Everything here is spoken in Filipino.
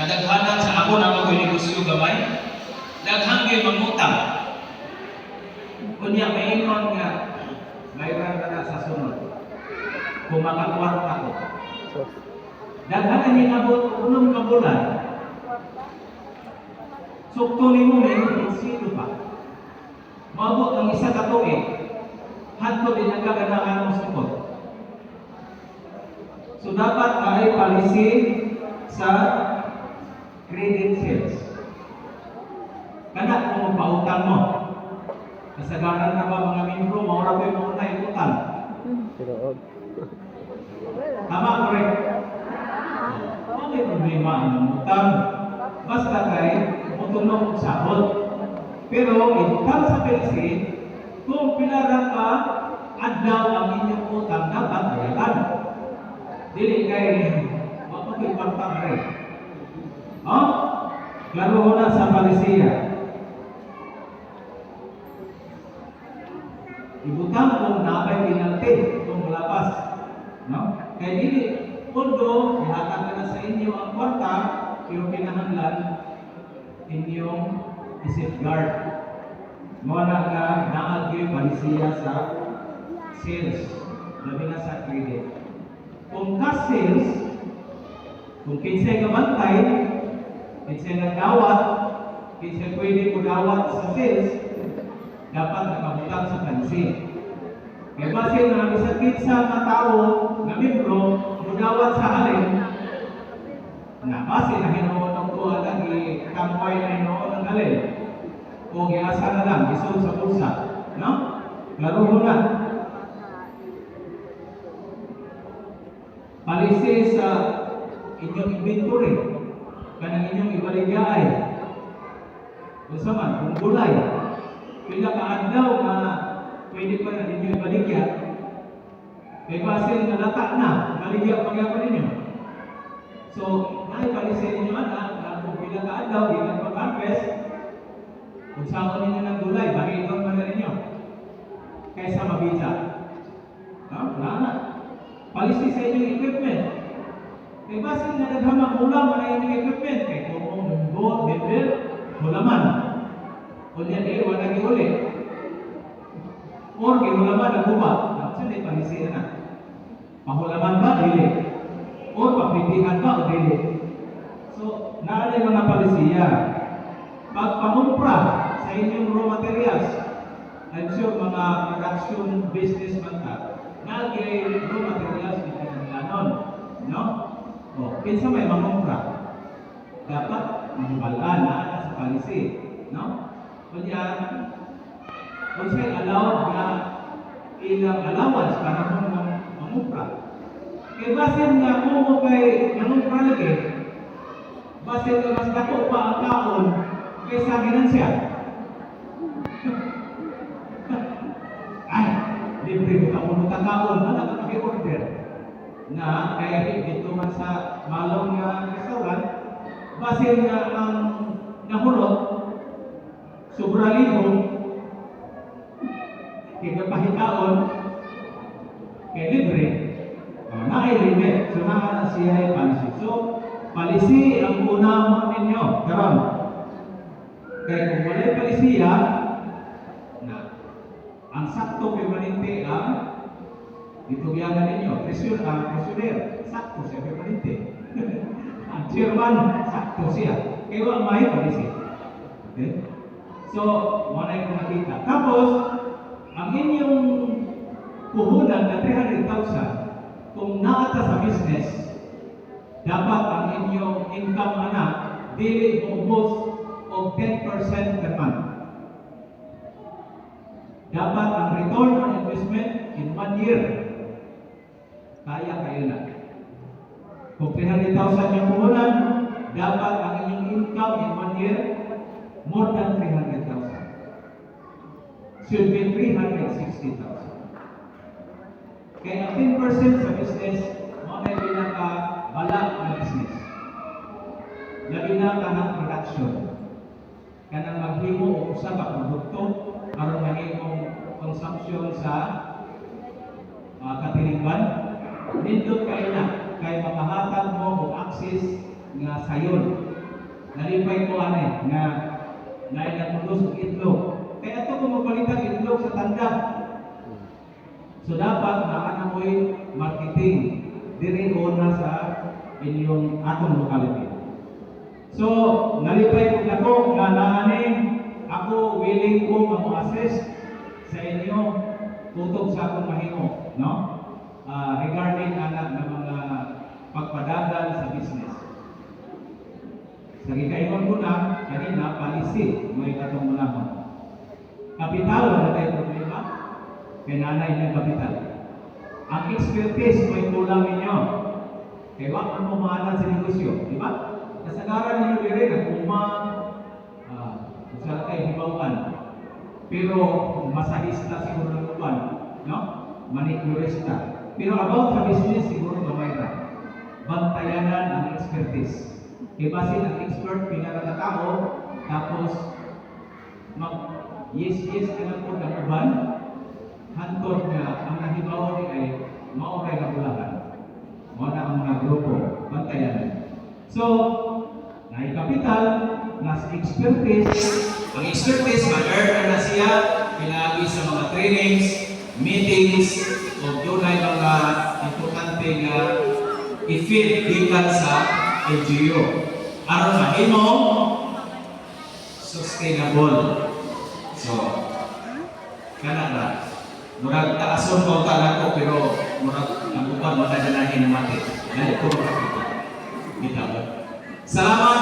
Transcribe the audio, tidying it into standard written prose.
Kadaghanan sa ako na negosyo gamay, daghang gyud mangutang. Kunya may ingon nga mayroon na sa sunod. Kung makakwarta ako. Daghan ni abot unong kabulan. Sukto nimo may insito pa. Maabot ang isa ka tuig. Hadto din ang kaganahan mo sukot. So dapat ay policy sa credit sales. Kada kung pautang mo. Kasagaran na ba mga membro, maura ko yung mga utang. Tama, correct? May problema ang utang. Basta kay mutunog sahod. Pero itang sa PLC, kung pilara ka, adlaw ang inyong utang dapat bayaran. Dili kay mapag-ipagtang rin. Klaro ho na sa palisiya. Ibutang kung naabay pinalti kung malapas. No? Kaya dili, pundo, ihatag na sa inyo ang kwarta, pero kinahanglan inyong i-safeguard. Muna ka naagyo palisiya sa sales, labi na sa credit. Kung cash sales, kung kinsay ka bantay, kinsay nagdawat, kinsay pwede mo dawat sa sales, dapat nakabutang sa pansi. Kaya base na bisakit sa matao na membro, mudawat sa halin, na base na hinoon ng tuwa lagi, kampay na hinoon ng halin, o giasa na lang, isod sa bulsa. No? Klaro mo na. Palisi sa inyong inventory, kanang inyong ibaligyaay. Gusto man, kung gulay, pila ka adlaw na pwede pa na ninyo ibaligya, may basil na lata na, baligya pag-ako ninyo. So, naipalisin ninyo na kung pila ka adlaw, di ka pag-harvest, kung saan ninyo ng gulay, bakit ito man na ninyo? Kaysa mabisa. No? Wala na. Palisi sa inyong equipment. May basil na naghamang ulam na inyong equipment. Kaya kung munggo, bibir, hulaman. Kunya di, wala giuli. Or gihulaman na guba. Saan di palisi na? Pahulaman ba? Dili. Or papitihan ba? O dili. So, naalay mga palisiya. Pagpamumpra sa inyong raw materials, I'm sure mga production business man ka, nagay raw materials na kinanglanon. No? O, pinsa may mamumpra. Dapat mahibalaan na sa palisi. No? Kaya, kung siya'y allowed na ilang allowance para mo mamupra. Kaya basin nga kung mo kay mamupra lagi, basin nga mas dako pa ang kaon kaysa ginansya. Ay, libre mo ka muna kaon, wala ka pag-order. Na, kaya dito man sa malong nga restaurant, basin nga ang nahulot, sobra libo, kaya pahitaon, kaya libre, na ay limit. So, na siya ay palisi. So, palisi ang una mo ninyo. Karon. Kaya kung wala palisiya, na ang sakto permanente ang itugyanan ninyo. Presuner, sakto siya permanente. Ang chairman, sakto siya. Kaya wala may palisi. Okay? So, wala yung nakita. Tapos, ang inyong puhunan na 300,000, kung nakata sa business, dapat ang inyong income anak, dili ubos o 10% per month. Dapat ang return on investment in 1 year, kaya kayo na. Kung 300,000 yung puhunan, dapat ang inyong income in 1 year, more than 300,000. Should be 360,000. Kaya ang 10% sa business, mga pinaka-bala na business. Labi na ka ng production. Kanang maghimo o usa ka produkto, aron mahimong consumption sa katilingban. Nindot kayo na, kay makahatag mo o access nga sayon nalipay ko nga nagpulos og itlog. Kaya ito kung magpalitan itlog sa tanda. So dapat naa mo'y marketing diri una sa inyong atong locality. So nalipay ko nako nga naani ako willing ko mag-assist sa inyo tutok sa akong mahimo, no? Regarding anak ng mga pagpadagal sa business. Sa gikaingon ko na kanina policy may katong unahon. Kapital wala tayo problema. Kay nanay ng kapital. Ang expertise may kulang ninyo. Kaya wag mo maanan sa negosyo, di ba? Kasagaran ninyo dire na sa tayo hibawan. Pero masahista siguro ng uban, no? Manicurista. Pero about sa business siguro gamay ra. Bantayanan ang expertise. Ibasin ang expert pinaka tao tapos yes ka na po ng uban hantod nga ang nahibaw ni ay mauray na bulahan. Muna ang mga grupo, bantayan. So, kapital, nas expertise. Ang expertise, ma-earn na siya pinagi sa mga trainings, meetings, o doon ay mga importante nga i-feed gikan sa LGU. Aron mahimo sustainable. So, kanana murag taason ko ko pero murag ang uban mo na dalahin na mati. Dali ko makakita. Salamat